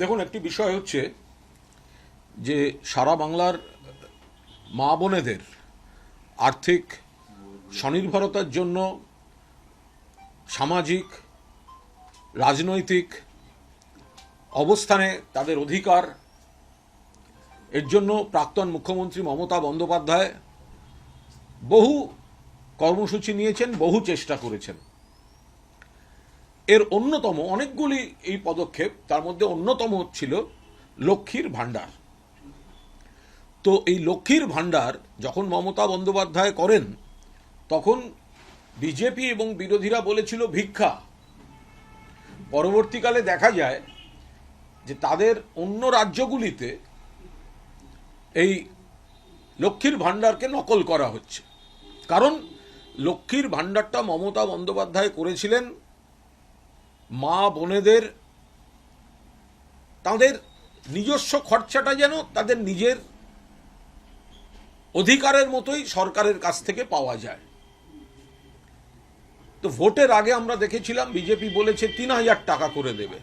দেখুন, একটি বিষয় হচ্ছে যে সারা বাংলার মা বোনেদের আর্থিক স্বনির্ভরতার জন্য সামাজিক রাজনৈতিক অবস্থানে তাদের অধিকার এর জন্য প্রাক্তন মুখ্যমন্ত্রী মমতা বন্দ্যোপাধ্যায় বহু কর্মসূচি নিয়েছেন, বহু চেষ্টা করেছেন। এর অন্যতম অনেকগুলি এই পদক্ষেপ, তার মধ্যে অন্যতম ছিল লক্ষ্মীর ভাণ্ডার। তো এই লক্ষ্মীর ভাণ্ডার যখন মমতা বন্দ্যোপাধ্যায় করেন তখন বিজেপি এবং বিরোধীরা বলেছিল ভিক্ষা। পরবর্তীকালে দেখা যায় যে তাদের অন্য রাজ্যগুলিতে এই লক্ষ্মীর ভাণ্ডারকে নকল করা হচ্ছে। কারণ লক্ষ্মীর ভাণ্ডারটা মমতা বন্দ্যোপাধ্যায় করেছিলেন মা বোনেদের তাদের নিজস্ব খরচাটা যেন তাদের নিজের অধিকারের মতোই সরকারের কাছ থেকে পাওয়া যায়। তো ভোটের আগে আমরা দেখেছিলাম বিজেপি বলেছে ৩,০০০ টাকা করে দেবে,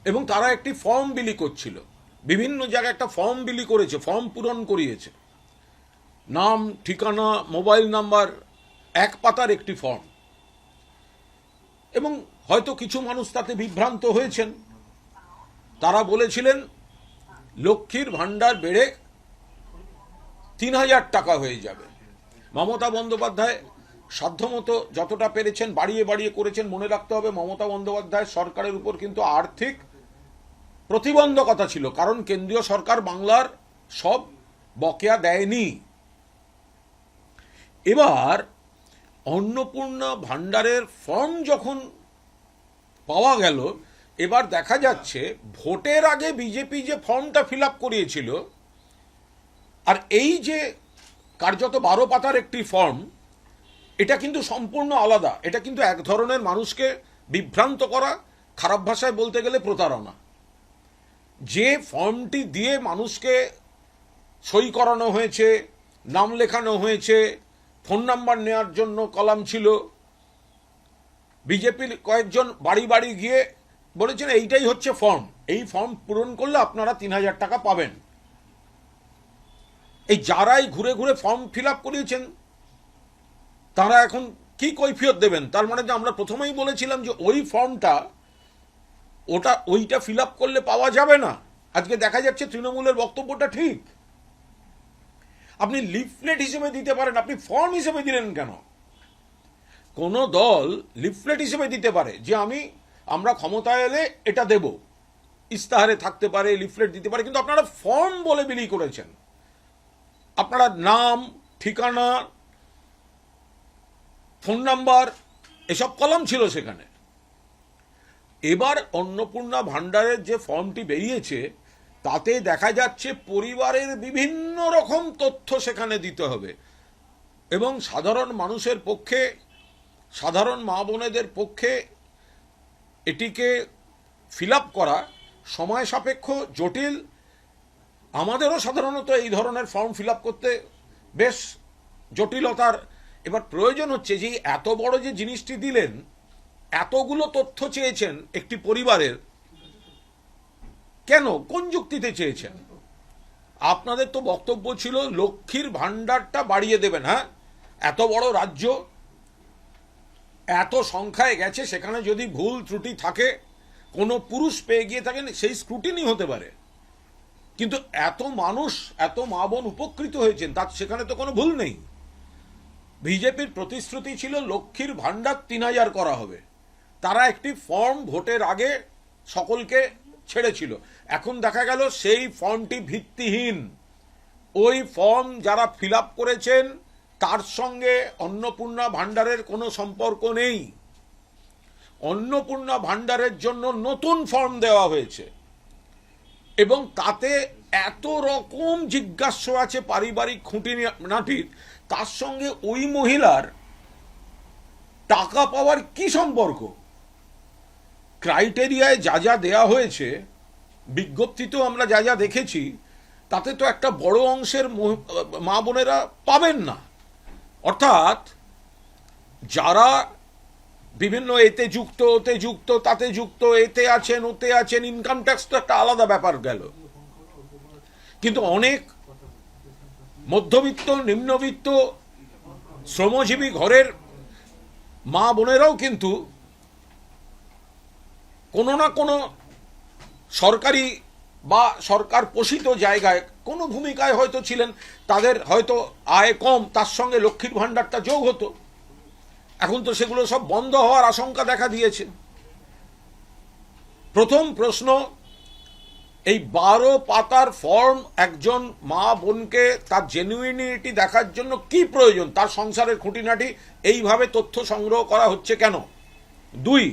এবং তারা একটি ফর্ম বিলি করছিল, বিভিন্ন জায়গায় একটা ফর্ম বিলি করেছে, ফর্ম পূরণ করিয়েছে, নাম, ঠিকানা, মোবাইল নাম্বার, এক পাতার একটি ফর্ম। এবং হয়তো কিছু মানুষ তাতে বিভ্রান্ত হয়েছেন। তারা বলেছিলেন লক্ষ্মীর ভাণ্ডার বেড়ে ৩,০০০ টাকা হয়ে যাবে। মমতা বন্দ্যোপাধ্যায় সাধ্যমতো যতটা পেরেছেন বাড়িয়ে বাড়িয়ে করেছেন। মনে রাখতে হবে, মমতা বন্দ্যোপাধ্যায় সরকারের উপর কিন্তু আর্থিক প্রতিবন্ধকতা ছিল, কারণ কেন্দ্রীয় সরকার বাংলার সব বকেয়া দেয়নি। এবার অন্নপূর্ণা ভাণ্ডারের ফর্ম যখন পাওয়া গেল, এবার দেখা যাচ্ছে ভোটের আগে বিজেপি যে ফর্মটা ফিল আপ করিয়েছিল, আর এই যে কার্যত ১২ পাতার একটি ফর্ম, এটা কিন্তু সম্পূর্ণ আলাদা। এটা কিন্তু এক ধরনের মানুষকে বিভ্রান্ত করা, খারাপ ভাষায় বলতে গেলে প্রতারণা। যে ফর্মটি দিয়ে মানুষকে সই করানো হয়েছে, নাম লেখানো হয়েছে, ফোন নাম্বার নেওয়ার জন্য কলাম ছিল, বিজেপির কয়েকজন বাড়ি বাড়ি গিয়ে বলেছেন এইটাই হচ্ছে ফর্ম, এই ফর্ম পূরণ করলে আপনারা ৩,০০০ টাকা পাবেন। এই যারাই ঘুরে ঘুরে ফর্ম ফিল আপ করিয়েছেন তারা এখন কি কৈফিয়ত দেবেন? তার মানে যে আমরা প্রথমেই বলেছিলাম যে ওই ফর্মটা ওইটা ফিল আপ করলে পাওয়া যাবে না। আজকে দেখা যাচ্ছে তৃণমূলের বক্তব্যটা ঠিক। আপনি লিফলেট হিসেবে দিতে পারেন, আপনি ফর্ম হিসেবে দিলেন কেন? কোন দল লিফলেট হিসেবে দিতে পারে যে আমরা ক্ষমতায় এলে এটা দেব, ইস্তাহারে থাকতে পারে, লিফলেট দিতে পারে, কিন্তু আপনারা ফর্ম বলে বিলি করেছেন। আপনারা নাম, ঠিকানা, ফোন নাম্বার এসব কলাম ছিল সেখানে। এবার অন্নপূর্ণা ভাণ্ডারের যে ফর্মটি বেরিয়েছে তাতে দেখা যাচ্ছে পরিবারের বিভিন্ন রকম তথ্য সেখানে দিতে হবে, এবং সাধারণ মানুষের পক্ষে, সাধারণ মা বোনেদের পক্ষে এটিকে ফিল আপ করা সময় সাপেক্ষ, জটিল। আমাদেরও সাধারণত এই ধরনের ফর্ম ফিল আপ করতে বেশ জটিলতার এবার প্রয়োজন হচ্ছে। যে এত বড় যে জিনিসটি দিলেন, এতগুলো তথ্য চেয়েছেন একটি পরিবারের, কেন, কোন যুক্তিতে চেয়েছেন? আপনাদের তো বক্তব্য ছিল লক্ষ্মীর ভাণ্ডারটা বাড়িয়ে দেবেন। হ্যাঁ, এত বড় রাজ্য, এত সংখ্যায় গেছে, সেখানে যদি ভুল ত্রুটি থাকে, কোনো পুরুষ পেয়ে গিয়ে থাকেন, সেই স্ক্রুটিনি হতে পারে, কিন্তু এত মানুষ, এত মা বোন উপকৃত হয়েছেন, তার সেখানে তো কোনো ভুল নেই। বিজেপির প্রতিশ্রুতি ছিল লক্ষ্মীর ভাণ্ডার ৩,০০০ করা হবে। তারা একটি ফর্ম ভোটের আগে সকলকে ছেড়েছিল। এখন দেখা গেল সেই ফর্মটি ভিত্তিহীন। ওই ফর্ম যারা ফিল আপ করেছেন তার সঙ্গে অন্নপূর্ণা ভাণ্ডারের কোনো সম্পর্ক নেই। অন্নপূর্ণা ভাণ্ডারের জন্য নতুন ফর্ম দেওয়া হয়েছে, এবং তাতে এত রকম জিজ্ঞাস্য আছে পারিবারিক খুঁটিনাটির, তার সঙ্গে ওই মহিলার টাকা পাওয়ার কি সম্পর্ক? ক্রাইটেরিয়ায় যা যা দেয়া হয়েছে, বিজ্ঞপ্তিতেও আমরা যা যা দেখেছি, তাতে তো একটা বড় অংশের মা বোনেরা পাবেন না। অর্থাৎ যারা বিভিন্ন এতে যুক্ত, ওতে যুক্ত, তাতে যুক্ত, এতে আছেন, ওতে আছেন, ইনকাম ট্যাক্স তো একটা আলাদা ব্যাপার গেল। কিন্তু অনেক মধ্যবিত্ত, নিম্নবিত্ত, শ্রমজীবী ঘরের মা বোনেরাও কিন্তু কোনো না কোনো সরকারি বা সরকার পোষিত জায়গায় কোনো ভূমিকায় হয়তো ছিলেন। তাদের হয়তো আয় কম, তার সঙ্গে লক্ষ্মীর ভাণ্ডারটা যোগ হতো। এখন তো সেগুলো সব বন্ধ হওয়ার আশঙ্কা দেখা দিয়েছে। প্রথম প্রশ্ন, এই 12 পাতার ফর্ম একজন মা বোনকে তার জেনুইনিটি দেখার জন্য কি প্রয়োজন, তার সংসারের খুঁটিনাটি এইভাবে তথ্য সংগ্রহ করা হচ্ছে কেন? 2,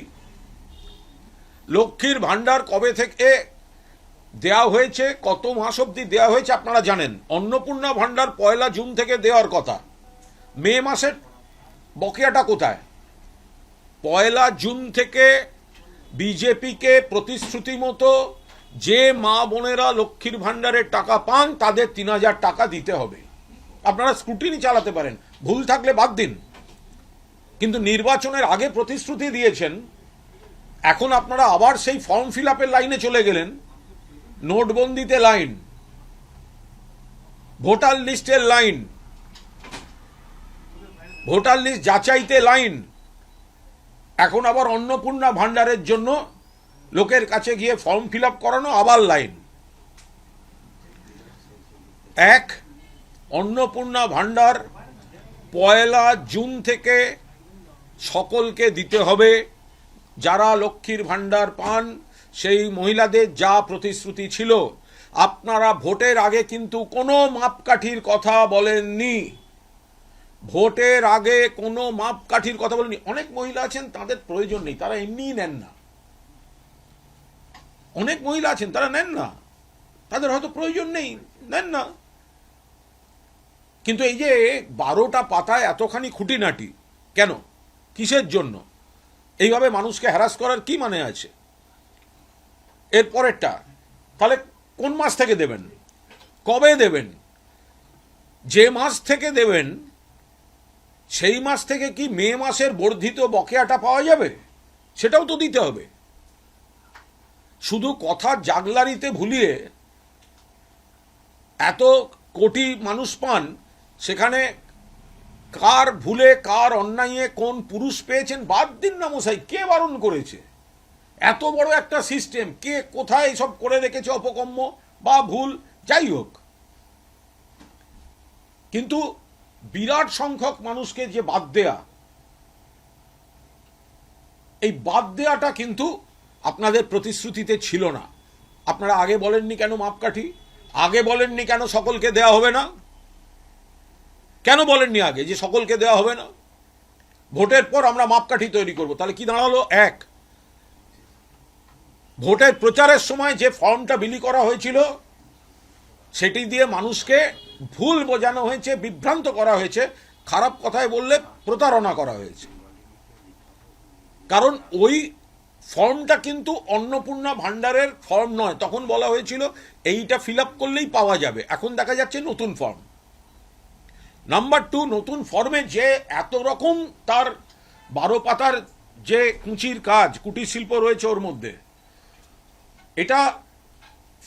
লক্ষ্মীর ভাণ্ডার কবে থেকে দেয়া হয়েছে, কত মাস অবধি দেওয়া হয়েছে আপনারা জানেন। অন্নপূর্ণা ভাণ্ডার 1 জুন থেকে দেওয়ার কথা, মে মাসের বকেয়াটা কোথায়? 1 জুন থেকে বিজেপিকে প্রতিশ্রুতি মতো যে মা বোনেরা লক্ষ্মীর ভাণ্ডারের টাকা পান তাদের 3000 টাকা দিতে হবে। আপনারা স্ক্রুটিনি চালাতে পারেন, ভুল থাকলে বাদ দিন, কিন্তু নির্বাচনের আগে প্রতিশ্রুতি দিয়েছেন। এখন আপনারা আবার সেই ফর্ম ফিল আপের লাইনে চলে গেলেন, নোটবন্দিতে লাইন, ভোটার লিস্টের লাইন, ভোটার লিস্ট যাচাইতে লাইন, এখন আবার অন্নপূর্ণা ভাণ্ডারের জন্য লোকের কাছে গিয়ে ফর্ম ফিল আপ করানো, আবার লাইন। অন্নপূর্ণা ভাণ্ডার 1 জুন থেকে সকলকে দিতে হবে। যারা লক্ষ্মীর ভাণ্ডার পান সেই মহিলাদের যা প্রতিশ্রুতি ছিল, আপনারা ভোটের আগে কিন্তু কোনো মাপকাঠির কথা বলেননি। ভোটের আগে কোনো মাপকাঠির কথা বলেননি। অনেক মহিলা আছেন তাদের প্রয়োজন নেই, তারা এমনিই নেন না। অনেক মহিলা আছেন তারা নেন না, তাদের হয়তো প্রয়োজন নেই, নেন না। কিন্তু এই যে 12টা পাতায় এতখানি খুঁটিনাটি কেন, কিসের জন্য? এইভাবে মানুষকে হ্যারাস করার কি মানে আছে? এরপরেরটা, তাহলে কোন মাস থেকে দেবেন, কবে দেবেন? যে মাস থেকে দেবেন সেই মাস থেকে কি মে মাসের বর্ধিত বকেয়াটা পাওয়া যাবে? সেটাও তো দিতে হবে। শুধু কথার জাগলারিতে ভুলিয়ে এত কোটি মানুষ পান, সেখানে কার ভুলে কার অন্যায়ে কোন পুরুষ পেয়েছেন বাদ দিন না মশাই, কে বারণ করেছে? এত বড় একটা সিস্টেম, কে কোথায় সব করে রেখেছে অপকম্য বা ভুল, যাই হোক। কিন্তু বিরাট সংখ্যক মানুষকে যে বাদ দেয়া, এই বাদ দেয়াটা কিন্তু আপনাদের প্রতিশ্রুতিতে ছিল না। আপনারা আগে বলেননি কেন মাপকাঠি? আগে বলেননি কেন সকলকে দেয়া হবে না? কেন বলেননি আগে যে সকলকে দেওয়া হবে না? ভোটের পর আমরা মাপকাঠি তৈরি করব। তাহলে কি দাঁড়ালো? ভোটের প্রচারের সময় যে ফর্মটা বিলি করা হয়েছিল সেটি দিয়ে মানুষকে ভুল বোঝানো হয়েছে, বিভ্রান্ত করা হয়েছে, খারাপ কথায় বললে প্রতারণা করা হয়েছে। কারণ ওই ফর্মটা কিন্তু অন্নপূর্ণা ভাণ্ডারের ফর্ম নয়। তখন বলা হয়েছিল এইটা ফিল আপ করলেই পাওয়া যাবে, এখন দেখা যাচ্ছে নতুন ফর্ম। নাম্বার 2, নতুন ফর্মে যে এত রকম তার 12 পাতার যে কুঁচির কাজ, কুটির শিল্প রয়েছে ওর মধ্যে, এটা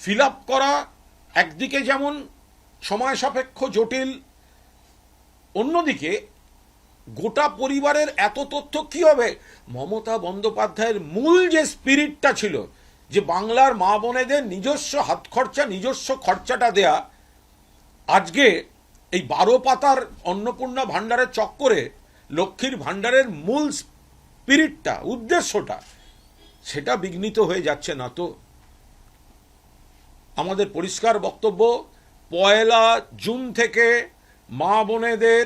ফিল আপ করা একদিকে যেমন সময় সাপেক্ষ, জটিল, অন্যদিকে গোটা পরিবারের এত তথ্য কি হবে? মমতা বন্দ্যোপাধ্যায়ের মূল যে স্পিরিটটা ছিল, যে বাংলার মা বোনেদের নিজস্ব হাত খরচা, নিজস্ব খরচাটা দেয়া, আজকে এই 12 পাতার অন্নপূর্ণা ভাণ্ডারের চক্করে লক্ষ্মীর ভাণ্ডারের মূল স্পিরিটটা, উদ্দেশ্যটা, সেটা বিঘ্নিত হয়ে যাচ্ছে না তো? আমাদের পরিষ্কার বক্তব্য, 1 জুন থেকে মা বোনেদের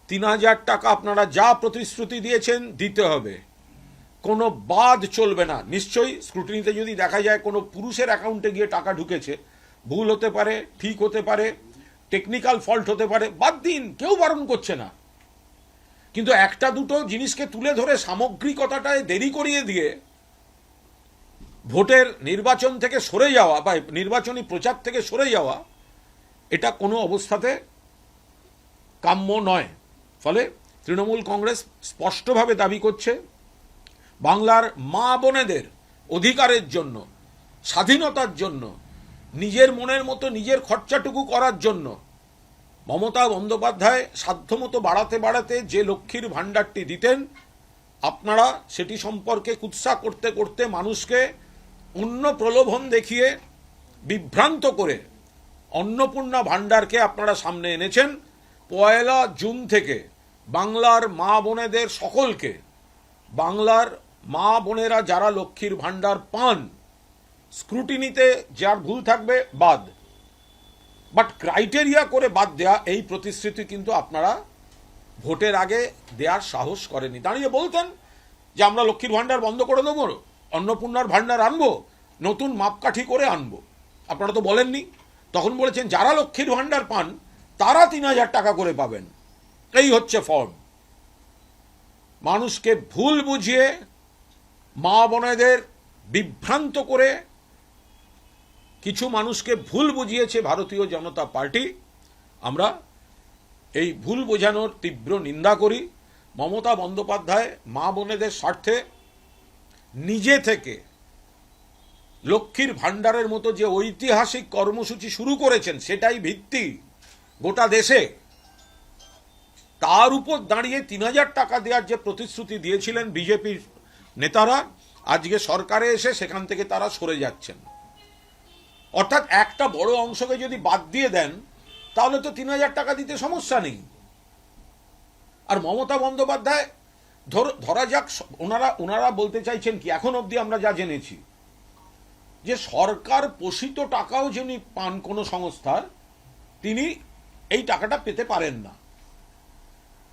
3000 টাকা আপনারা যা প্রতিশ্রুতি দিয়েছেন দিতে হবে, কোনো বাদ চলবে না। নিশ্চয়ই স্ক্রুটিনিতে যদি দেখা যায় কোনো পুরুষের অ্যাকাউন্টে গিয়ে টাকা ঢুকেছে, ভুল হতে পারে, ঠিক হতে পারে, টেকনিক্যাল ফল্ট হতে পারে, বাদ দিন, কেউ বারণ করছে না। কিন্তু একটা দুটো জিনিসকে তুলে ধরে সামগ্রিকতাটায় দেরি করিয়ে দিয়ে ভোটের নির্বাচন থেকে সরে যাওয়া বা নির্বাচনী প্রচার থেকে সরে যাওয়া, এটা কোনো অবস্থাতে কাম্য নয়। ফলে তৃণমূল কংগ্রেস স্পষ্টভাবে দাবি করছে বাংলার মা বোনেদের অধিকারের জন্য, স্বাধীনতার জন্য, নিজের মনের মতো নিজের খরচাটুকু করার জন্য মমতা বন্দ্যোপাধ্যায় সাধ্যমতো বাড়াতে বাড়াতে যে লক্ষ্মীর ভাণ্ডারটি দিতেন, আপনারা সেটি সম্পর্কে কুৎসা করতে করতে মানুষকে অন্য প্রলোভন দেখিয়ে বিভ্রান্ত করে অন্নপূর্ণা ভাণ্ডারকে আপনারা সামনে এনেছেন। 1 জুন থেকে বাংলার মা বোনেদের সকলকে, বাংলার মা বোনেরা যারা লক্ষ্মীর ভাণ্ডার পান, স্ক্রুটিনিতে যার ভুল থাকবে বাদ, বাট ক্রাইটেরিয়া করে বাদ দেয়া, এই প্রতিশ্রুতি কিন্তু আপনারা ভোটের আগে দেওয়ার সাহস করেনি। দাঁড়িয়ে বলতেন যে আমরা লক্ষ্মীর ভাণ্ডার বন্ধ করে দেবো, অন্নপূর্ণার ভাণ্ডার আনবো, নতুন মাপকাঠি করে আনবো। আপনারা তো বলেননি। তখন বলেছেন যারা লক্ষ্মীর ভাণ্ডার পান তারা 3000 টাকা করে পাবেন। এই হচ্ছে ফর্ম। মানুষকে ভুল বুঝিয়ে, মা বোনেদের বিভ্রান্ত করে কিছু মানুষকে ভুল বুঝিয়েছে ভারতীয় জনতা পার্টি। আমরা এই ভুল বোঝানোর তীব্র নিন্দা করি। মমতা বন্দ্যোপাধ্যায় মা বোনেদের স্বার্থে নিজে থেকে লক্ষ্মীর ভাণ্ডারের মতো যে ঐতিহাসিক কর্মসূচি শুরু করেছেন, সেটাই ভিত্তি গোটা দেশে। তার উপর দাঁড়িয়ে 3000 টাকা দেওয়ার যে প্রতিশ্রুতি দিয়েছিলেন বিজেপির নেতারা, আজকে সরকারে এসে সেখান থেকে তারা সরে যাচ্ছেন। অর্থাৎ একটা বড় অংশকে যদি বাদ দিয়ে দেন তাহলে তো 3000 টাকা দিতে সমস্যা নেই। আর মমতা বন্দ্যোপাধ্যায় ধরা যাক ওনারা বলতে চাইছেন কি, এখন অবধি আমরা যা জেনেছি যে সরকার পোষিত টাকাও যিনি পান কোনো সংস্থার, তিনি এই টাকাটা পেতে পারেন না।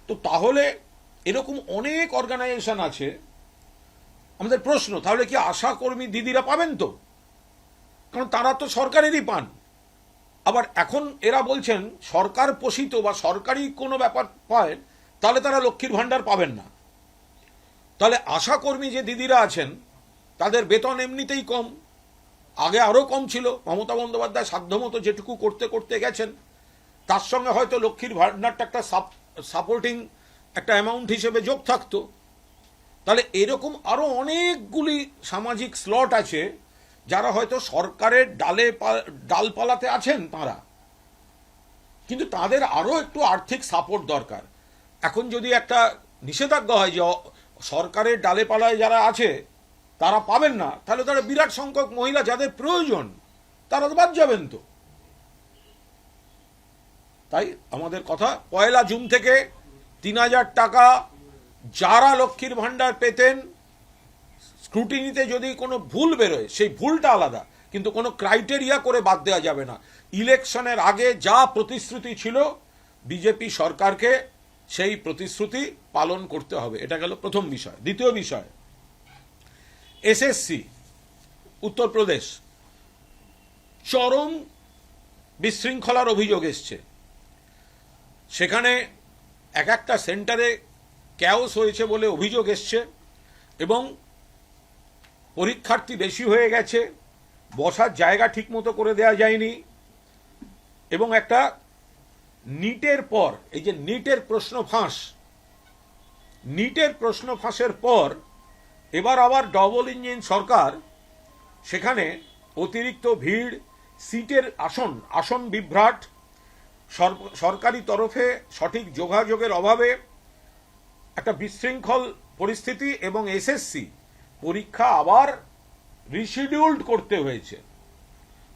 তো তাহলে এরকম অনেক অর্গানাইজেশন আছে। আমাদের প্রশ্ন, তাহলে কি আশা কর্মী দিদিরা পাবেন? তো কারণ তারা তো সরকারেরই পান। আবার এখন এরা বলছেন সরকার পোষিত বা সরকারি কোনো ব্যাপার পায়, তাহলে তারা লক্ষ্মীর ভাণ্ডার পাবেন না। তাহলে আশা কর্মী যে দিদিরা আছেন তাদের বেতন এমনিতেই কম, আগে আরও কম ছিল। মমতা বন্দ্যোপাধ্যায় সাধ্যমতো যেটুকু করতে করতে গেছেন, তার সঙ্গে হয়তো লক্ষ্মীর ভাণ্ডারটা একটা সাপোর্টিং একটা অ্যামাউন্ট হিসেবে যোগ থাকতো। তাহলে এরকম আরও অনেকগুলি সামাজিক স্লট আছে যারা হয়তো সরকারের ডালপালাতে আছেন তারা, কিন্তু তাদের আরও একটু আর্থিক সাপোর্ট দরকার। এখন যদি একটা নিষেধাজ্ঞা হয় যে সরকারের ডালেপালায় যারা আছে তারা পাবেন না, তাহলে তারা বিরাট সংখ্যক মহিলা যাদের প্রয়োজন তারা তো বাদ যাবেন। তো তাই আমাদের কথা, 1 জুন থেকে 3000 টাকা যারা লক্ষ্মীর ভাণ্ডার পেতেন, স্ক্রুটিনিতে যদি কোনো ভুল বেরোয় সেই ভুলটা আলাদা, কিন্তু কোনো ক্রাইটেরিয়া করে বাদ দেওয়া যাবে না। ইলেকশনের আগে যা প্রতিশ্রুতি ছিল বিজেপি সরকারকে সেই প্রতিশ্রুতি পালন করতে হবে। এটা গেল প্রথম বিষয়। দ্বিতীয় বিষয়, এসএসসি উত্তরপ্রদেশ, চরম বিশৃঙ্খলার অভিযোগ এসছে। সেখানে একটা সেন্টারে ক্যাওস হয়েছে বলে অভিযোগ এসছে এবং পরীক্ষার্থী বেশি হয়ে গেছে, বসার জায়গা ঠিকমতো করে দেওয়া যায়নি এবং একটা নিটের পর, এই যে নিটের প্রশ্ন ফাঁসের পর এবার আবার ডবল ইঞ্জিন সরকার, সেখানে অতিরিক্ত ভিড়, সিটের আসন বিভ্রাট, সরকারি তরফে সঠিক যোগাযোগের অভাবে একটা বিশৃঙ্খল পরিস্থিতি এবং এসএসসি পরীক্ষা আবার রিশিডিউল্ড করতে হয়েছে।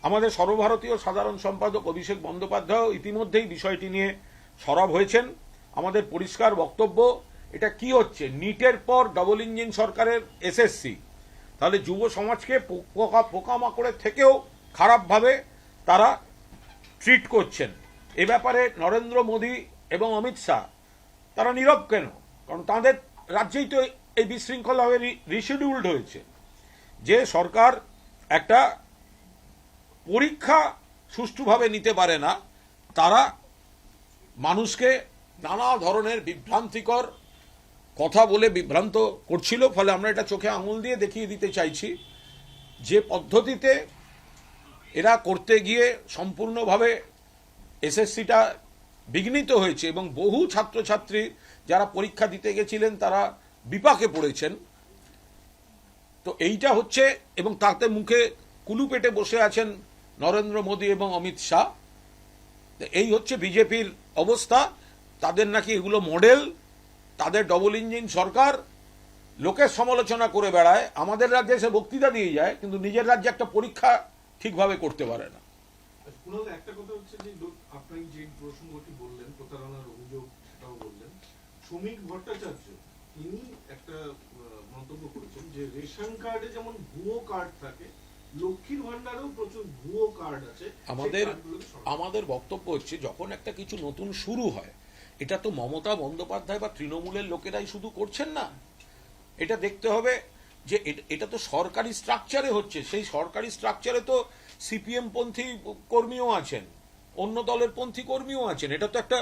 আমাদের সর্বভারতীয় সাধারণ সম্পাদক অভিষেক বন্দ্যোপাধ্যায় ইতিমধ্যেই বিষয়টি নিয়ে সরব হয়েছেন। আমাদের পরিষ্কার বক্তব্য, এটা কি হচ্ছে? নিটের পর ডবল ইঞ্জিন সরকারের এসএসসি, তাহলে যুব সমাজকে পোকামাকড়ের থেকেও খারাপভাবে তারা ট্রিট করছেন। এ ব্যাপারে নরেন্দ্র মোদী এবং অমিত শাহ তারা নীরব কেন? কারণ তাদের রাজ্যেই তো এই বিশৃঙ্খলাভাবে রিশিডিউল্ড হয়েছে। যে সরকার একটা পরীক্ষা সুষ্ঠুভাবে নিতে পারে না, তারা মানুষকে নানা ধরনের বিভ্রান্তিকর কথা বলে বিভ্রান্ত করছিল। ফলে আমরা এটা চোখে আঙুল দিয়ে দেখিয়ে দিতে চাইছি যে পদ্ধতিতে এরা করতে গিয়ে সম্পূর্ণভাবে এসএসসিটা বিঘ্নিত হয়েছে এবং বহু ছাত্রছাত্রী যারা পরীক্ষা দিতে গেছিলেন তারা বিপাকে পড়েছেন। তো এইটা হচ্ছে, এবং তাতে মুখে কুলু পেটে বসে আছেন নরেন্দ্র মোদী এবং অমিত শাহ। এই হচ্ছে বিজেপির অবস্থা। তাদের নাকি এগুলো মডেল, তাদের ডবল ইঞ্জিন সরকার, লোকের সমালোচনা করে বেড়ায়, আমাদের রাজ্যে এসে বক্তৃতা দিয়ে যায়, কিন্তু নিজের রাজ্যে একটা পরীক্ষা ঠিকভাবে করতে পারে না। একটা কথা হচ্ছে যে আপনি যে প্রসঙ্গটি বললেন, প্রতারণার অভিযোগ, সেটাও বললেন। শ্রমিক ভট্টাচার্য তিনি একটা মন্তব্য করেছেন যে রেশন কার্ডে যেমন ভুয়ো কার্ড থাকে, লক্ষ্মীর ভান্ডারেও প্রচুর ভুয়ো কার্ড আছে। আমাদের বক্তব্য হচ্ছে, যখন একটা কিছু নতুন শুরু হয়, এটা তো মমতা বন্দ্যোপাধ্যায় বা তৃণমূলের লোকেরাই শুধু করছেন না, এটা দেখতে হবে যে এটা তো সরকারি স্ট্রাকচারে হচ্ছে। সেই সরকারি স্ট্রাকচারে তো সিপিএম পন্থী কর্মীও আছেন, অন্য দলের পন্থী কর্মীও আছেন। এটা তো একটা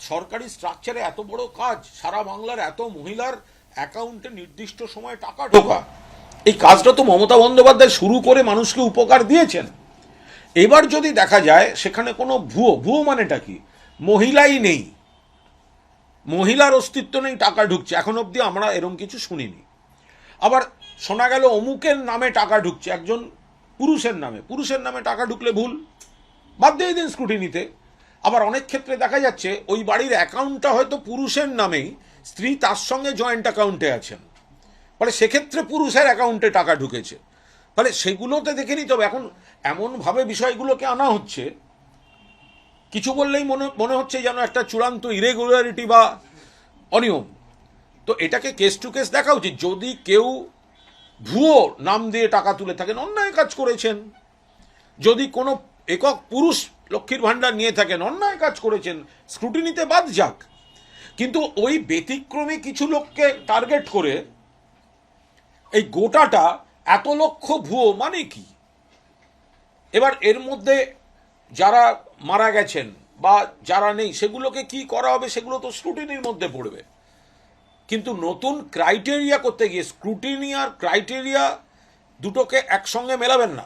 সরকারি স্ট্রাকচারে এত বড় কাজ, সারা বাংলার এত মহিলার অ্যাকাউন্টে নির্দিষ্ট সময় টাকা ঢোকা, এই কাজটা তো মমতা বন্দ্যোপাধ্যায় শুরু করে মানুষকে উপকার দিয়েছেন। এবার যদি দেখা যায় সেখানে কোনো ভুয়ো মানেটা কি, মহিলাই নেই, মহিলার অস্তিত্ব নেই, টাকা ঢুকছে, এখন অবধি আমরা এরকম কিছু শুনিনি। আবার শোনা গেল অমুকের নামে টাকা ঢুকছে, একজন পুরুষের নামে টাকা ঢুকলে ভুল, বাদ দিয়ে দিন স্ক্রুটিনিতে। আবার অনেক ক্ষেত্রে দেখা যাচ্ছে ওই বাড়ির অ্যাকাউন্টটা হয়তো পুরুষের নামেই, স্ত্রী তার সঙ্গে জয়েন্ট অ্যাকাউন্টে আছেন, ফলে সেক্ষেত্রে পুরুষের অ্যাকাউন্টে টাকা ঢুকেছে। ফলে সেগুলোতে দেখে নিতে হবে। এখন এমনভাবে বিষয়গুলোকে আনা হচ্ছে, কিছু বললেই মনে হচ্ছে যেন একটা চূড়ান্ত ইরেগুলারিটি বা অনিয়ম। তো এটাকে কেস টু কেস দেখা উচিত। যদি কেউ ভুয়ো নাম দিয়ে টাকা তুলে থাকেন, অন্যায় কাজ করেছেন। যদি কোনো একক পুরুষ লক্ষ্মীর ভাণ্ডার নিয়ে থাকেন, অন্যায় কাজ করেছেন, স্ক্রুটিনিতে বাদ যাক। কিন্তু ওই ব্যতিক্রমী কিছু লোককে টার্গেট করে এই গোটাটা এত লক্ষ ভুয়ো মানে কি? এবার এর মধ্যে যারা মারা গেছেন বা যারা নেই, সেগুলোকে কি করা হবে, সেগুলো তো স্ক্রুটিনির মধ্যে পড়বে। কিন্তু নতুন ক্রাইটেরিয়া করতে গিয়ে স্ক্রুটিনি আর ক্রাইটেরিয়া দুটোকে একসঙ্গে মেলাবেন না।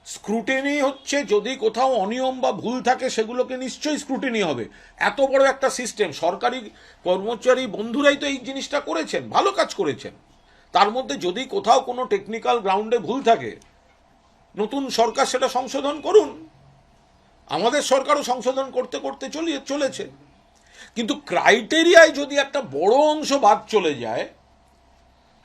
স্ক্রুটিনি হচ্ছে যদি কোথাও অনিয়ম বা ভুল থাকে সেগুলোকে নিশ্চয়ই স্ক্রুটিনি হবে। এত বড় একটা সিস্টেম, সরকারি কর্মচারী বন্ধুরাই তো এই জিনিসটা করেছেন, ভালো কাজ করেছেন। তার মধ্যে যদি কোথাও কোনো টেকনিক্যাল গ্রাউন্ডে ভুল থাকে, নতুন সরকার সেটা সংশোধন করুন। আমাদের সরকারও সংশোধন করতে করতে চলেছে। কিন্তু ক্রাইটেরিয়ায় যদি একটা বড় অংশ বাদ চলে যায়,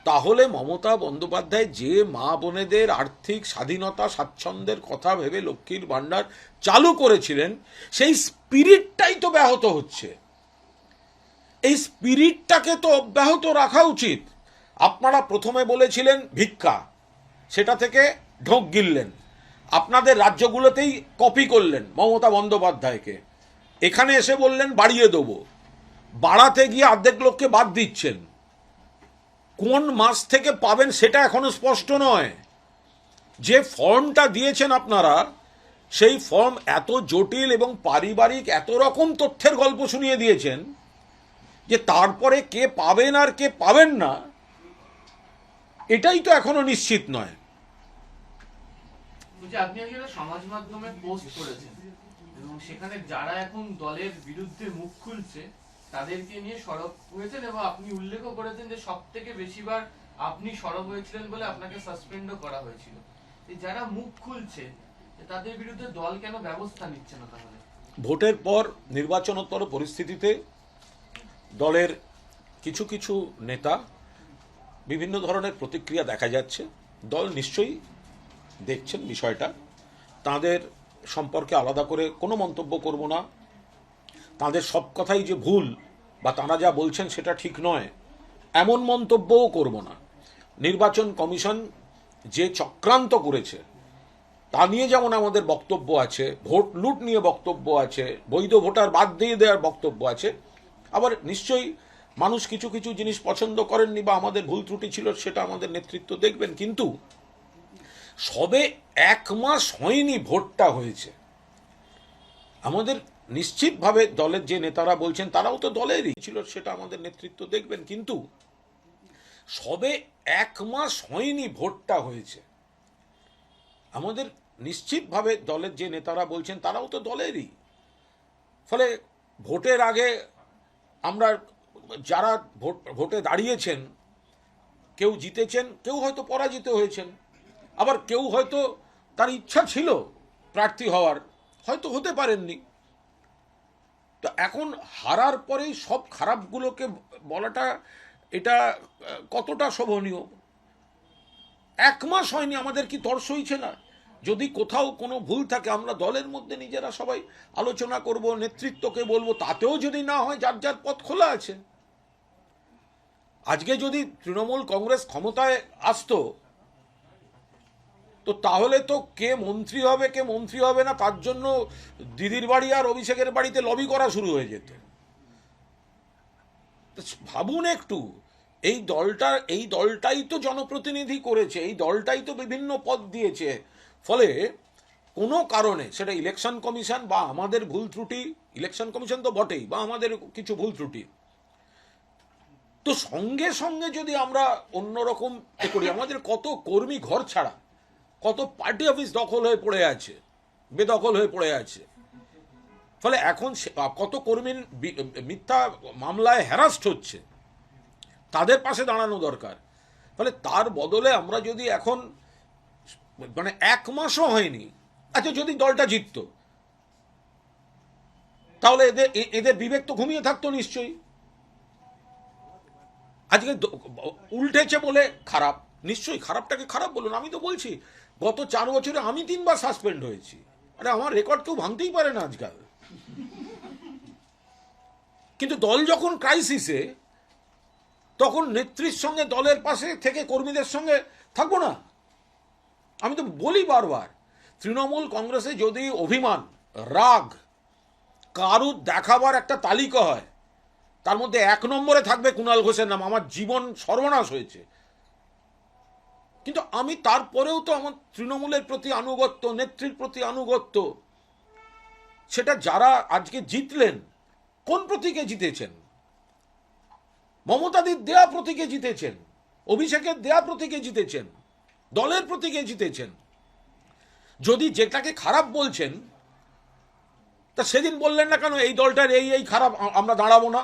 তাহলে মমতা বন্দ্যোপাধ্যায় যে মা বোনেদের আর্থিক স্বাধীনতা স্বাচ্ছন্দ্যের কথা ভেবে লক্ষ্মীর ভাণ্ডার চালু করেছিলেন, সেই স্পিরিটটাই তো ব্যাহত হচ্ছে। এই স্পিরিটটাকে তো অব্যাহত রাখা উচিত। আপনারা প্রথমে বলেছিলেন ভিক্ষা, সেটা থেকে ঢোক গিললেন, আপনাদের রাজ্যগুলোতেই কপি করলেন মমতা বন্দ্যোপাধ্যায়কে, এখানে এসে বললেন বাড়িয়ে দেবো, বাড়াতে গিয়ে অর্ধেক লোককে বাদ দিচ্ছেন। কোন মাস থেকে পাবেন সেটা এখনো স্পষ্ট নয়। যে ফর্মটা দিয়েছেন আপনারা, সেই ফর্ম এত জটিল এবং পারিবারিক এত রকম তথ্যের গল্প শুনিয়ে দিয়েছেন যে তারপরে কে পাবেন আর কে পাবেন না, এটাই তো এখনো নিশ্চিত নয়। আপনি একটা সমাজ মাধ্যমে পোস্ট করেছেন এবং সেখানে যারা এখন দলের বিরুদ্ধে মুখ খুলছে তাদেরকে নিয়ে সরব হয়েছেন, এবং আপনি উল্লেখও করেছেন যে সব থেকে বেশিবার আপনি সরব হয়েছিলেন বলে আপনাকে সাসপেন্ডও করা হয়েছিল। যারা মুখ খুলছে তাদের বিরুদ্ধে দল কেন ব্যবস্থা নিচ্ছে না? তাহলে ভোটের পর নির্বাচনোত্তর পরিস্থিতিতে দলের কিছু কিছু নেতা বিভিন্ন ধরনের প্রতিক্রিয়া দেখা যাচ্ছে। দল নিশ্চয়ই দেখছেন বিষয়টা, তাদের সম্পর্কে আলাদা করে কোনো মন্তব্য করব না। তাদের সব কথাই যে ভুল বা তারা যা বলছেন সেটা ঠিক নয়, এমন মন্তব্যও করব না। নির্বাচন কমিশন যে চক্রান্ত করেছে তা নিয়ে যেমন আমাদের বক্তব্য আছে, ভোট লুট নিয়ে বক্তব্য আছে, বৈধ ভোটার বাদ দিয়ে দেওয়ার বক্তব্য আছে। আবার নিশ্চয়ই মানুষ কিছু কিছু জিনিস পছন্দ করেননি বা আমাদের ভুল ত্রুটি ছিল, সেটা আমাদের নেতৃত্ব দেখবেন। কিন্তু সবে 1 মাস হয়নি ভোটটা হয়েছে, আমাদের নিশ্চিতভাবে দলের যে নেতারা বলছেন তারাও তো দলেরই ছিল, সেটা আমাদের নেতৃত্ব দেখবেন। কিন্তু সবে 1 মাস হয়নি ভোটটা হয়েছে, আমাদের নিশ্চিতভাবে দলের যে নেতারা বলছেন তারাও তো দলেরই। ফলে ভোটের আগে আমরা যারা ভোটে দাঁড়িয়েছেন, কেউ জিতেছেন, কেউ হয়তো পরাজিত হয়েছেন, আবার কেউ হয়তো তার ইচ্ছা ছিল প্রার্থী হওয়ার, হয়তো হতে পারেননি। তো এখন হারার পরেই সব খারাপগুলোকে বলাটা, এটা কতটা শোভনীয়? 1 মাস হয়নি, আমাদের কি তর সইছে না? যদি কোথাও কোনো ভুল থাকে আমরা দলের মধ্যে নিজেরা সবাই আলোচনা করব, নেতৃত্বকে বলবো, তাতেও যদি না হয় যার যার পথ খোলা আছে। আজকে যদি তৃণমূল কংগ্রেস ক্ষমতায় আসতো, তো তাহলে তো কে মন্ত্রী হবে কে মন্ত্রী হবে না তার জন্য দিদির বাড়ি আর অভিষেকের বাড়িতে লবি করা শুরু হয়ে যেত। ভাবুন একটু, এই দলটাই তো জনপ্রতিনিধি করেছে, এই দলটাই তো বিভিন্ন পদ দিয়েছে। ফলে কোনো কারণে সেটা ইলেকশন কমিশন বা আমাদের ভুল ত্রুটি, ইলেকশন কমিশন তো বটেই, বা আমাদের কিছু ভুল ত্রুটি, তো সঙ্গে সঙ্গে যদি আমরা অন্যরকম করি, আমাদের কত কর্মী ঘর ছাড়া, কত পার্টি অফিস দখল হয়ে পড়ে আছে, বেদখল হয়ে পড়ে আছে। ফলে এখন কত কর্মীর মিথ্যা মামলায় হ্যারাস্ট হচ্ছে, তাদের পাশে দাঁড়ানো দরকার। ফলে তার বদলে আমরা যদি এখন, মানে 1 মাসও হয়নি, আচ্ছা যদি দলটা জিততো, তাহলে এদের বিবেক তো ঘুমিয়ে থাকতো নিশ্চয়ই। আজকে উল্টেছে বলে খারাপ, নিশ্চয়ই খারাপটাকে খারাপ বলুন। আমি তো বলছি গত 4 বছরে আমি 3 বার সাসপেন্ড হয়েছি। আরে আমার রেকর্ড কেউ ভাঙতেই পারে না আজকাল। কিন্তু দল যখন ক্রাইসিসে, তখন নেত্রীর সঙ্গে দলের পাশে থেকে কর্মীদের সঙ্গে থাকবো না? আমি তো বলি বারবার, তৃণমূল কংগ্রেসে যদি অভিমান, রাগ, কারুর দেখাবার একটা তালিকা হয়, তার মধ্যে 1 নম্বরে থাকবে কুণাল ঘোষের নাম। আমার জীবন সর্বনাশ হয়েছে, কিন্তু আমি তারপরেও তো আমার তৃণমূলের প্রতি আনুগত্য, নেত্রীর প্রতি আনুগত্য। সেটা যারা আজকে জিতলেন, কোন প্রতীকে জিতেছেন? মমতাদির দেয়া প্রতীকে জিতেছেন, অভিষেকের দেয়া প্রতীকে জিতেছেন, দলের প্রতীকে জিতেছেন। যদি যেটাকে খারাপ বলছেন, তা সেদিন বললেন না কেন এই দলটার এই খারাপ, আমরা দাঁড়াবো না?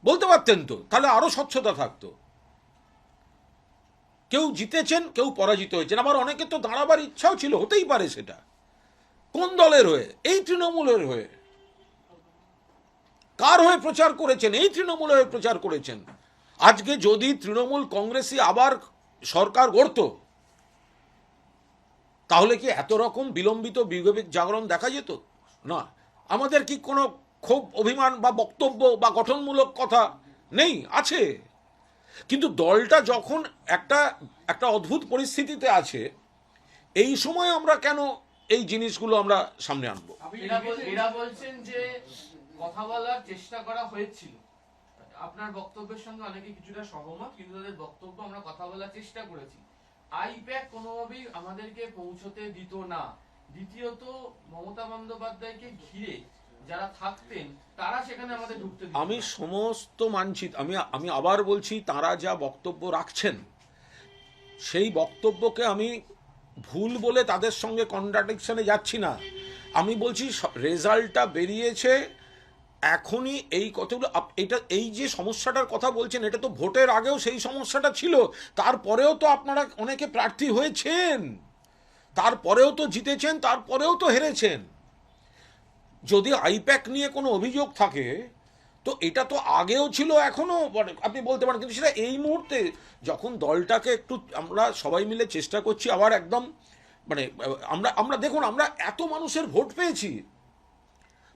বলতে পারতেন তো, তাহলে আরো স্বচ্ছতা থাকতো। কেউ জিতেছেন, কেউ পরাজিত হয়েছেন, আবার অনেকে তো দাঁড়াবার ইচ্ছাও ছিল, হতেই পারে। সেটা কোন দলের হয়ে? এই তৃণমূলের হয়ে। কার হয়ে প্রচার করেছেন? এই তৃণমূলের হয়ে প্রচার করেছেন। আজকে যদি তৃণমূল কংগ্রেসই আবার সরকার গড়ত, তাহলে কি এত রকম বিলম্বিত বিবেক জাগরণ দেখা যেত? না। আমাদের কি কোনো ক্ষোভ, অভিমান বা বক্তব্য বা গঠনমূলক কথা নেই? আছে। কিন্তু দলটা যখন একটা অদ্ভুত পরিস্থিতিতে আছে, এই সময় আমরা কেন এই জিনিসগুলো আমরা সামনে আনবো? এরা বলছেন যে কথা বলার চেষ্টা করা হয়েছিল। আপনার বক্তব্যের সঙ্গে অনেকে কিছুটা সহমত, কিন্তু তাদের বক্তব্য আমরা কথা বলার চেষ্টা করেছি, আইপ্যাক কোনোভাবেই আমাদেরকে পৌঁছতে দিত না। দ্বিতীয়ত, মমতা বন্দ্যোপাধ্যায়কে ঘিরে যারা থাকতেন তারা সেখানে আমাদের ঢুকতে দিত না। আমি সমস্ত মানচিত্র, আমি আবার বলছি, তারা যা বক্তব্য রাখছেন সেই বক্তব্যকে আমি ভুল বলে তাদের সঙ্গে কন্ট্রাডিকশনে যাচ্ছি না। আমি বলছি রেজাল্টটা বেরিয়েছে এখনই, এই কতগুলো এই যে সমস্যাটার কথা বলছেন, এটা তো ভোটের আগেও সেই সমস্যাটা ছিল। তারপরেও তো আপনারা অনেকে প্রার্থী হয়েছেন, তারপরেও তো জিতেছেন, তারপরেও তো হেরেছেন। যদি আইপ্যাক নিয়ে কোনো অভিযোগ থাকে, তো এটা তো আগেও ছিল, এখনো আপনি বলতে পারেন। কিন্তু সেটা এই মুহূর্তে যখন দলটাকে একটু আমরা সবাই মিলে চেষ্টা করছি আবার একদম, মানে আমরা দেখুন, আমরা এত মানুষের ভোট পেয়েছি।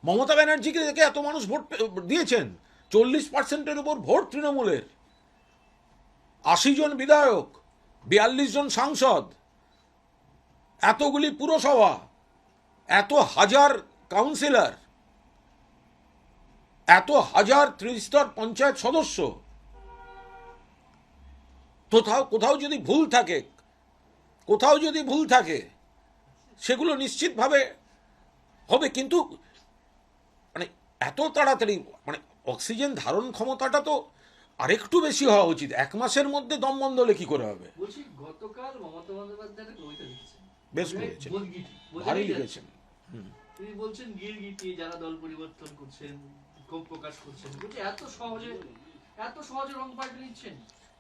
মমতা ব্যানার্জিকে দেখে এত মানুষ ভোট দিয়েছেন। 40%-এর উপর ভোট তৃণমূলের, 80 জন বিধায়ক, 42 জন সাংসদ, এতগুলি পুরসভা, এত হাজার কাউন্সিলর, এত হাজার ত্রিস্তর পঞ্চায়েত সদস্য। কোথাও যদি ভুল থাকে সেগুলো নিশ্চিতভাবে হবে। কিন্তু মানে এত তাড়াতাড়ি, মানে অক্সিজেন ধারণ ক্ষমতাটা তো আরেকটু বেশি হওয়া উচিত। 1 মাসের মধ্যে দম বন্ধ হলে কি করে হবে? বলছি, গতকাল মমতা বন্দ্যোপাধ্যায় একটা কবিতা লিখেছেন, বেশ করেছেন, বলগিটি, ভারী লিখেছেন। তিনি বলছেন গিরগিটি যারা দল পরিবর্তন করছেন, ক্ষোভ প্রকাশ করছেন, বলছি এত সহজে রং পাল্টে নিচ্ছেন।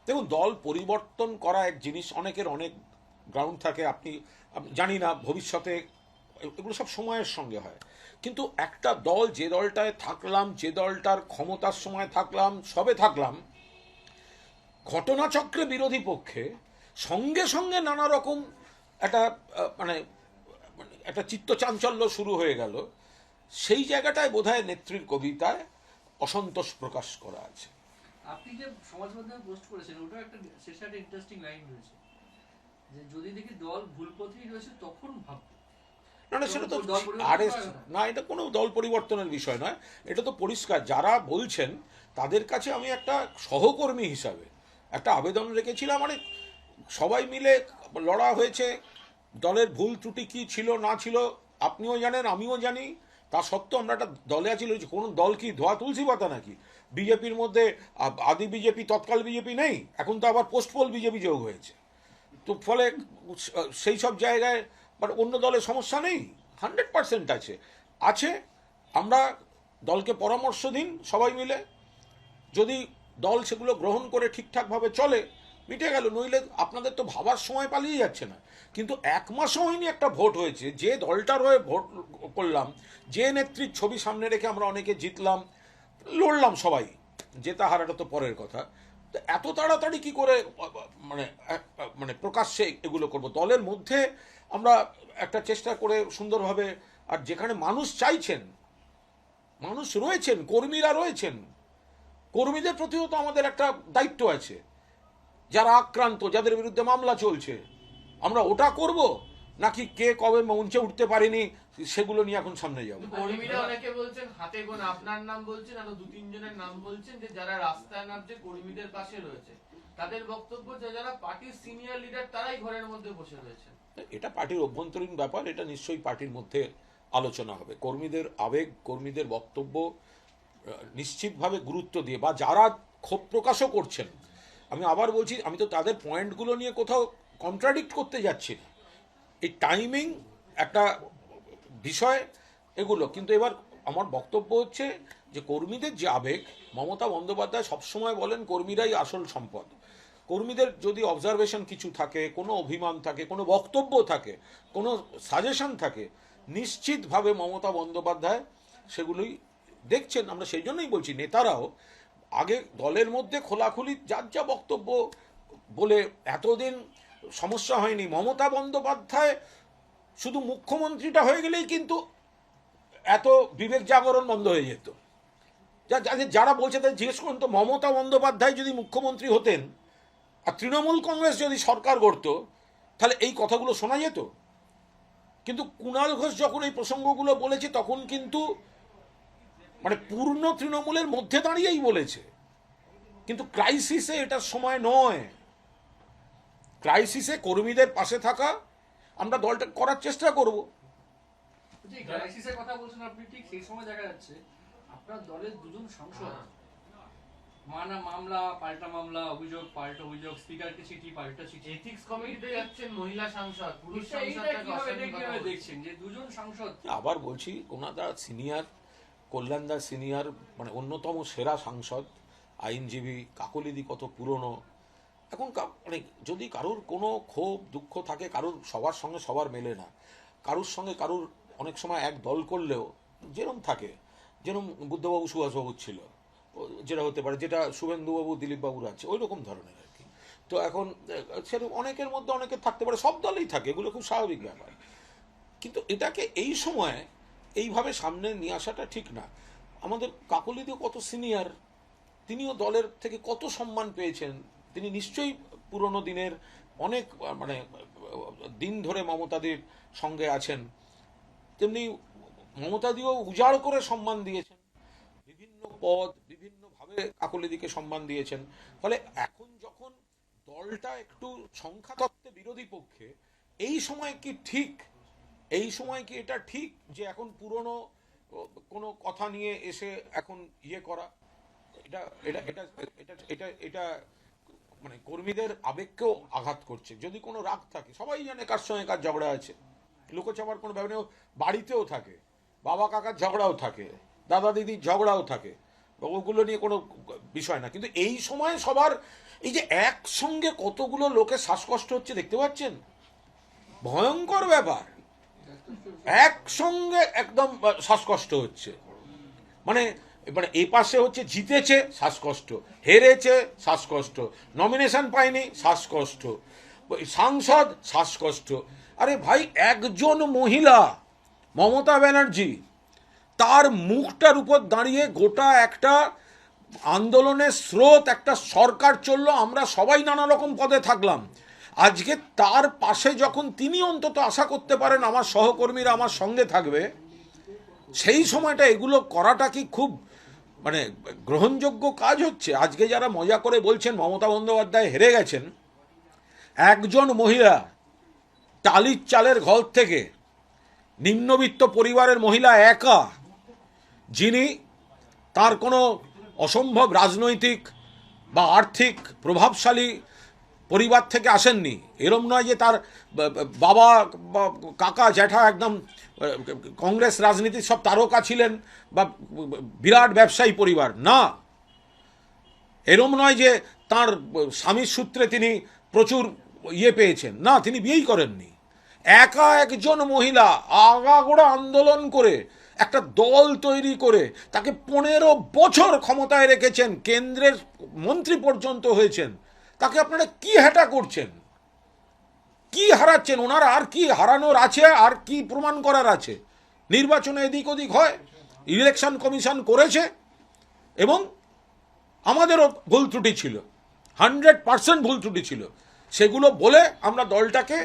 দেখুন, দল পরিবর্তন করা এক জিনিস, অনেকের অনেক গ্রাউন্ড থাকে, আপনি জানি না ভবিষ্যতে এগুলো সব সময়ের সঙ্গে হয়, কিন্তু একটা দল, যে দলটায় থাকলাম, যে দলটার ক্ষমতার সময় থাকলাম, সবে থাকলাম, ঘটনাচক্রে বিরোধী পক্ষে সঙ্গে সঙ্গে নানা রকম একটা মানে একটা চিত্তচাঞ্চল্য শুরু হয়ে গেল, সেই জায়গাটায় বোধহয় নেত্রীর কবিতায় অসন্তোষ প্রকাশ করা আছে। আপনি যে সমাজ মাধ্যমে পোস্ট করেছেন, ওটা একটা শেষে একটা ইন্টারেস্টিং লাইন রয়েছে যে যদি দেখি দল ভুল পথেই রয়েছে তখন ভাববো। না না, সেটা তো দল পরিবর্তন আরে করা না। না, এটা কোনো দল পরিবর্তনের বিষয় নয়, এটা তো পরিষ্কার। যারা বলছেন তাদের কাছে আমি একটা সহকর্মী হিসাবে একটা আবেদন রেখেছিলাম। মানে সবাই মিলে লড়া হয়েছে, দলের ভুল ত্রুটি কী ছিল না ছিল আপনিও জানেন, আমিও জানি, তা সত্ত্বেও আমরা একটা দলে আছি। কোনো দল কি ধোয়া তুলসী পাতা নাকি? বিজেপির মধ্যে আদি বিজেপি, তৎকাল বিজেপি নেই, এখন তো আবার পোস্টপোল বিজেপি যোগ হয়েছে। তো ফলে সেই সব জায়গায় মানে অন্য দলের সমস্যা নেই, 100% আছে আছে। আমরা দলকে পরামর্শ দিন সবাই মিলে, যদি দল সেগুলো গ্রহণ করে ঠিকঠাকভাবে চলে মিটে গেল, নইলে আপনাদের তো ভাবার সময় পালিয়ে যাচ্ছে না। কিন্তু এক মাসও হয়নি একটা ভোট হয়েছে, যে দলটার হয়ে ভোট করলাম, যে নেত্রীর ছবি সামনে রেখে আমরা অনেকে জিতলাম, লড়লাম সবাই, জেতা হারাটা তো পরের কথা, তো এত তাড়াতাড়ি কি করে মানে মানে প্রকাশ্যে এগুলো করব? দলের মধ্যে আমরা একটা চেষ্টা করে সুন্দরভাবে, আর যেখানে মানুষ চাইছেন, মানুষ রয়েছেন, কর্মীরা রয়েছেন, কর্মীদের প্রতিও তো আমাদের একটা দায়িত্ব আছে। যারা আক্রান্ত, যাদের বিরুদ্ধে মামলা চলছে, আমরা ওটা করব নাকি কে কবে মঞ্চে উঠতে পারেনি সেগুলো নিয়ে এখন সামনে যাব? কর্মীরা অনেকে বলছেন, হাতে গোন আপনার নাম বলছেন, আরো 2-3 জনের নাম বলছেন যে যারা রাস্তায় নামছে কর্মীদের পাশে রয়েছে। তাদের বক্তব্য যে যারা পার্টির সিনিয়র লিডার তারাই ঘরের মধ্যে বসে রয়েছে। এটা পার্টির অভ্যন্তরীণ ব্যাপার, এটা নিশ্চয়ই পার্টির মধ্যে আলোচনা হবে। কর্মীদের আবেগ, কর্মীদের বক্তব্য নিশ্চিতভাবে গুরুত্ব দিয়ে, বা যারা ক্ষোভ প্রকাশও করছেন, আমি আবার বলছি, আমি তো তাদের পয়েন্টগুলো নিয়ে কোথাও কন্ট্রাডিক্ট করতে যাচ্ছি না। এই টাইমিং একটা বিষয় এগুলো, কিন্তু এবার আমার বক্তব্য হচ্ছে যে কর্মীদের যে আবেগ, মমতা বন্দ্যোপাধ্যায় সবসময় বলেন কর্মীরাই আসল সম্পদ। কর্মীদের যদি অবজারভেশন কিছু থাকে, কোনো অভিমান থাকে, কোনো বক্তব্য থাকে, কোনো সাজেশন থাকে, নিশ্চিতভাবে মমতা বন্দ্যোপাধ্যায় সেগুলোই দেখছেন। আমরা সেই জন্যই বলছি নেতারাও আগে দলের মধ্যে খোলাখুলি যার যা বক্তব্য বলে এতদিন সমস্যা হয়নি। মমতা বন্দ্যোপাধ্যায় শুধু মুখ্যমন্ত্রীটা হয়ে গেলেই কিন্তু এত বিবেক জাগরণ বন্ধ হয়ে যেত। যারা বলছে তাদের জিজ্ঞেস করুন তো, মমতা বন্দ্যোপাধ্যায় যদি মুখ্যমন্ত্রী হতেন আর তৃণমূল কংগ্রেস যদি সরকার গড়ত, তাহলে এই কথাগুলো শোনা যেত? কিন্তু কুণাল ঘোষ যখন এই প্রসঙ্গগুলো বলেছে, তখন কিন্তু মানে পূর্ণ তৃণমূলের মধ্যে দাঁড়িয়েই বলেছে। কিন্তু ক্রাইসিসে এটার সময় নয়। ক্রাইসিসে কর্মীদের পাশে থাকা, আমরা দলটা করার চেষ্টা করব। যে ক্রাইসিসের কথা বলছেন আপনি, ঠিক সেই সময় দেখা যাচ্ছে আপনার দলের দুজন সাংসদ পাল্টা মামলা, অভিযোগ পাল্টা অভিযোগ, স্পিকারকে চিঠি পাল্টা চিঠি। এথিক্স কমিটিতে যাচ্ছেন মহিলা সাংসদ, পুরুষ এটা সাংসদটাকে কিভাবে অশালীন কথা বলছেন। দেখছেন যে দুজন সাংসদ? আবার বলছি, কোনাদা সিনিয়র, কল্যাণদা সিনিয়র, মানে অন্যতম সেরা সাংসদ, আইনজীবী, কাকলিদি কত পুরনো। এখন মানে যদি কারুর কোনো ক্ষোভ দুঃখ থাকে, কারুর সবার সঙ্গে সবার মেলে না, কারুর সঙ্গে কারুর অনেক সময় এক দল করলেও যেরকম থাকে, যেরকম বুদ্ধবাবু সুভাষবাবুর ছিল, যেটা হতে পারে, যেটা শুভেন্দুবাবু দিলীপবাবুর আছে, ওই রকম ধরনের আর কি। তো এখন সেরকম অনেকের মধ্যে অনেকের থাকতে পারে, সব দলেই থাকে, এগুলো খুব স্বাভাবিক ব্যাপার। কিন্তু এটাকে এই সময় এইভাবে সামনে নিয়ে আসাটা ঠিক না। আমাদের কাকলিদিও কত সিনিয়র, তিনিও দলের থেকে কত সম্মান পেয়েছেন, তিনি নিশ্চয়ই পুরনো দিনের অনেক মানে দিন ধরে মমতাদির সঙ্গে আছেন। তেমনি মমতাদিও উজাড় করে সম্মান দিয়েছেন, বিভিন্ন পদ বিভিন্নভাবে কাকলিদিকে সম্মান দিয়েছেন। ফলে এখন যখন দলটা একটু সংখ্যাতত্ত্বে বিরোধী পক্ষে, এই সময় কি ঠিক, এই সময় কি এটা ঠিক যে এখন পুরনো কোনো কথা নিয়ে এসে এখন ইয়ে করা? এটা এটা এটা এটা এটা এটা মানে কর্মীদের আবেগকেও আঘাত করছে। যদি কোনো রাগ থাকে, সবাই জানে কার সঙ্গে কার ঝগড়া আছে, লুকোচাপার কোনো ব্যাপার নেই, বাড়িতেও থাকে, বাবা কাকার ঝগড়াও থাকে, দাদা দিদির ঝগড়াও থাকে, ওগুলো নিয়ে কোনো বিষয় না। কিন্তু এই সময় সবার এই যে একসঙ্গে কতগুলো লোকের শ্বাসকষ্ট হচ্ছে দেখতে পাচ্ছেন, ভয়ঙ্কর ব্যাপার। একসঙ্গে একদম শ্বাসকষ্ট হচ্ছে, মানে মানে এই পাশে হচ্ছে জিতেছে শ্বাসকষ্ট, হেরেছে শ্বাসকষ্ট, নমিনেশন পায়নি শ্বাসকষ্ট, সাংসদ শ্বাসকষ্ট। আরে ভাই, একজন মহিলা মমতা ব্যানার্জি, তার মুখটার উপর দাঁড়িয়ে গোটা একটা আন্দোলনের স্রোত, একটা সরকার চললো, আমরা সবাই নানা রকম পদে থাকলাম। আজকে তার পাশে যখন তিনি অন্তত আশা করতে পারেন আমার সহকর্মীরা আমার সঙ্গে থাকবে, সেই সময়টা এগুলো করাটা কি খুব মানে গ্রহণযোগ্য কাজ হচ্ছে? আজকে যারা মজা করে বলছেন মমতা বন্দ্যোপাধ্যায় হেরে গেছেন, একজন মহিলা টালির চালের ঘর থেকে, নিম্নবিত্ত পরিবারের মহিলা একা, যিনি তার কোনো অসম্ভব রাজনৈতিক বা আর্থিক প্রভাবশালী পরিবার থেকে আসেননি, এরম নয় যে তার বাবা বা কাকা জ্যাঠা একদম কংগ্রেস রাজনীতির সব তারকা ছিলেন বা বিরাট ব্যবসায়ী পরিবার, না। এরম নয় যে তার স্বামীর সূত্রে তিনি প্রচুর পেয়েছেন, না, তিনি বিয়েই করেননি। একা একজন মহিলা আগাগোড়া আন্দোলন করে একটা দল তৈরি করে তাকে 15 বছর ক্ষমতায় রেখেছেন, কেন্দ্রের মন্ত্রী পর্যন্ত হয়েছেন। তাকে আপনারা কি হেটা করছেন, কি হারাচ্ছেন? ওনার আর কি হারানোর আছে, আর কি প্রমাণ করার আছে? নির্বাচনে এদিক ওদিক হয়, ইলেকশন কমিশন করেছে, এবং আমাদেরও ভুল ত্রুটি ছিল, 100% ভুল ত্রুটি ছিল। সেগুলো বলে আমরা দলটাকে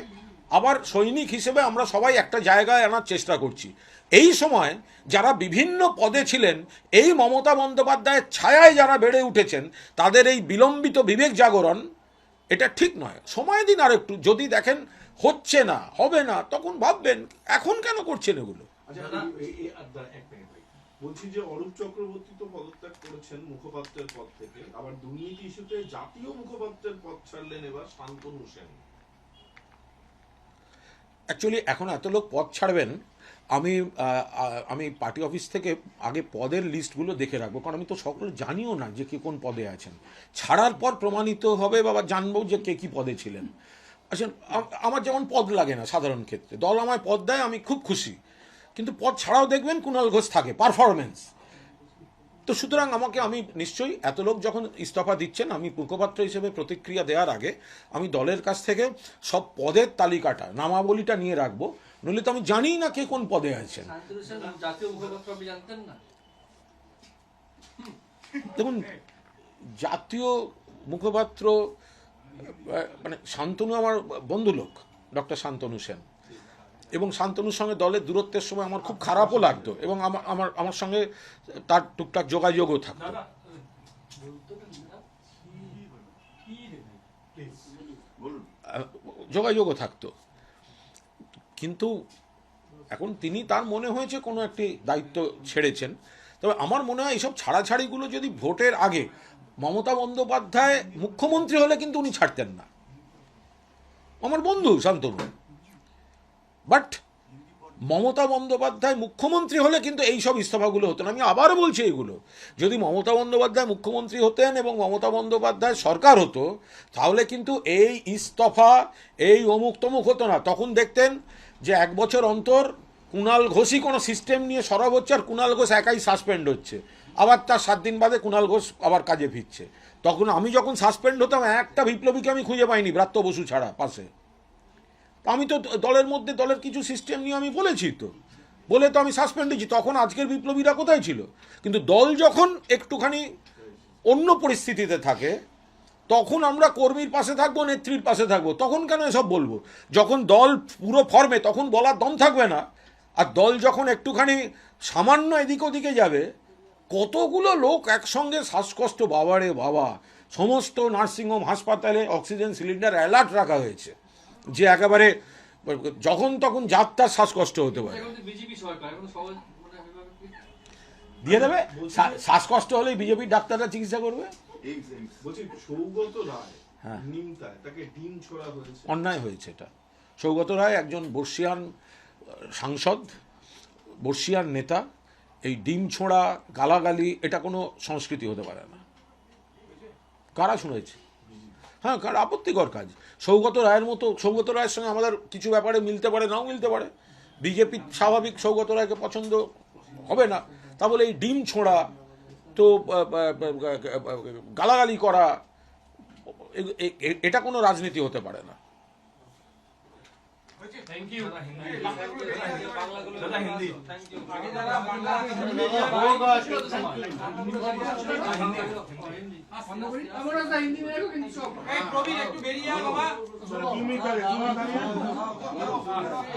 আবার সৈনিক হিসেবে আমরা সবাই একটা জায়গায় আনার চেষ্টা করছি। এই সময় যারা বিভিন্ন পদে ছিলেন, এই মমতা বন্দ্যোপাধ্যায়ের ছায়ায় যারা বেড়ে উঠেছেন, তাদের এই বিলম্বিত বিবেক জাগরণ এটা ঠিক নয়। সময় দিন আর একটু, যদি দেখেন হচ্ছে না, হবে না, তখন ভাববেন এখন কেন করছেন এগুলো। আচ্ছা, এক মিনিট ভাই, বলছি যে অরূপ চক্রবর্তী তো পদত্যাগ করেছেন মুখপাত্রের পদ থেকে, আবার দুর্নীতি ইস্যুতে জাতীয় মুখপাত্রের পদ ছাড়লেন এবার শান্তনু সেন। অ্যাকচুয়ালি এখন এত লোক পদ ছাড়বেন, আমি পার্টি অফিস থেকে আগে পদের লিস্টগুলো দেখে রাখবো, কারণ আমি তো সকলে জানিও না যে কে কোন পদে আছেন। ছাড়ার পর প্রমাণিত হবে বা জানবো যে কে কী পদে ছিলেন। আচ্ছা, আমার যেমন পদ লাগে না সাধারণ ক্ষেত্রে, দল আমায় পদ দেয়, আমি খুব খুশি, কিন্তু পদ ছাড়াও দেখবেন কুণাল ঘোষ থাকে, পারফরমেন্স। তো সুতরাং আমি নিশ্চয়ই এত লোক যখন ইস্তফা দিচ্ছেন, আমি মুখপাত্র হিসেবে প্রতিক্রিয়া দেওয়ার আগে আমি দলের কাছ থেকে সব পদের তালিকাটা, নামাবলিটা নিয়ে রাখবো, নইলে তো আমি জানি না কে কোন পদে আছেন। জাতীয় মুখপাত্র আপনি জানতেন না? দেখুন, জাতীয় মুখপাত্র মানে শান্তনু আমার বন্ধু লোক, ডক্টর শান্তনু সেন, এবং শান্তনুর সঙ্গে দলের দূরত্বের সময় আমার খুব খারাপও লাগতো, এবং আমার সঙ্গে তার টুকটাক যোগাযোগও থাকতো। যোগাযোগও থাকতো, কিন্তু এখন তিনি, তার মনে হয়েছে কোনো একটি দায়িত্ব ছেড়েছেন। তবে আমার মনে হয় এইসব ছাড়াছাড়িগুলো যদি ভোটের আগে, মমতা বন্দ্যোপাধ্যায় মুখ্যমন্ত্রী হলে কিন্তু উনি ছাড়তেন না, আমার বন্ধু শান্তনু, বাট মমতা বন্দ্যোপাধ্যায় মুখ্যমন্ত্রী হলে কিন্তু এই সব ইস্তফাগুলো হতো না। আমি আবার বলছি, এগুলো যদি মমতা বন্দ্যোপাধ্যায় মুখ্যমন্ত্রী হতেন এবং মমতা বন্দ্যোপাধ্যায় সরকার হতো, তাহলে কিন্তু এই ইস্তফা, এই অমুক তমুক হতো না। তখন দেখতেন যে 1 বছর অন্তর কুণাল ঘোষই কোনো সিস্টেম নিয়ে সরব হচ্ছে, আর কুণাল ঘোষ একাই সাসপেন্ড হচ্ছে, আবার তার 7 দিন বাদে কুণাল ঘোষ আবার কাজে ফিরছে। তখন আমি যখন সাসপেন্ড হতাম, একটা বিপ্লবীকে আমি খুঁজে পাইনি ব্রাত্য বসু ছাড়া পাশে। আমি তো দলের মধ্যে দলের কিছু সিস্টেম নিয়ে আমি বলেছি, তো বলে তো আমি সাসপেন্ড হয়েছি। তখন আজকের বিপ্লবীরা কোথায় ছিল? কিন্তু দল যখন একটুখানি অন্য পরিস্থিতিতে থাকে, তখন আমরা কর্মীর পাশে থাকবো, নেত্রীর পাশে থাকবো। তখন কেন এসব বলবো? যখন দল পুরো ফর্মে, তখন বলার দম থাকবে না। আর দল যখন একটুখানি সামান্য এদিক ওদিকে যাবে, কতগুলো লোক একসঙ্গে শ্বাসকষ্ট, বাবারে বাবা, সমস্ত নার্সিংহোম হাসপাতালে অক্সিজেন সিলিন্ডার অ্যালার্ট রাখা হয়েছে, যে একেবারে যখন তখন যাত্রার শ্বাসকষ্ট হতে পারে। বিজেপি সরকার দিয়ে দেবে, শ্বাসকষ্ট হলেই বিজেপির ডাক্তাররা চিকিৎসা করবে। বলছি সৌগত রায় নিমতায় তাকে ডিম ছোড়া হয়েছে, অন্যায় হয়েছে এটা। সৌগত রায় একজন বর্ষিয়ান সাংসদ, বর্ষিয়ান নেতা, এই ডিম ছোঁড়া, গালাগালি এটা কোনো সংস্কৃতি হতে পারে না। কারা শুনেছে? হ্যাঁ, কারণ আপত্তিকর কাজ। সৌগত রায়ের সঙ্গে আমাদের কিছু ব্যাপারে মিলতে পারে, নাও মিলতে পারে। বিজেপি স্বাভাবিক সৌগত রায়কে পছন্দ হবে না, তা বলে এই ডিম ছোঁড়া, তো গালাগালি করা, এটা কোনো রাজনীতি হতে পারে না। Thank you.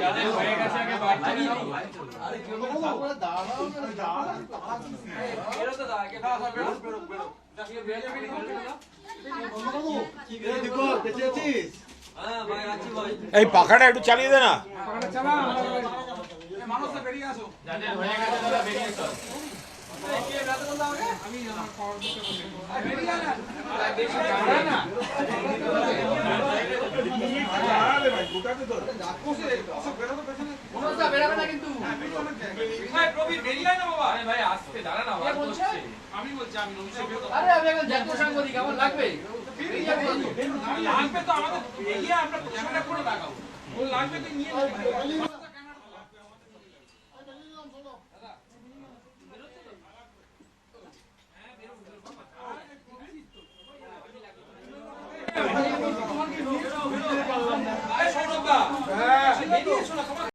যাদের হয়ে গেছে আগে বাইরে চলে যাও। এই পাখাটা একটু চালিয়ে দে না। যাদের হয়ে গেছে তারা বেরিয়ে চল। বেরাবে না কিন্তু। ভাই আসতে দাঁড়া না, আমি বলছি আমি এখন জাতীয় সাংবাদিক, আমার লাগবে লাগবে তো আমাদের আমরা প্রশ্নটা করে লাগাবো, লাগবে তো নিয়ে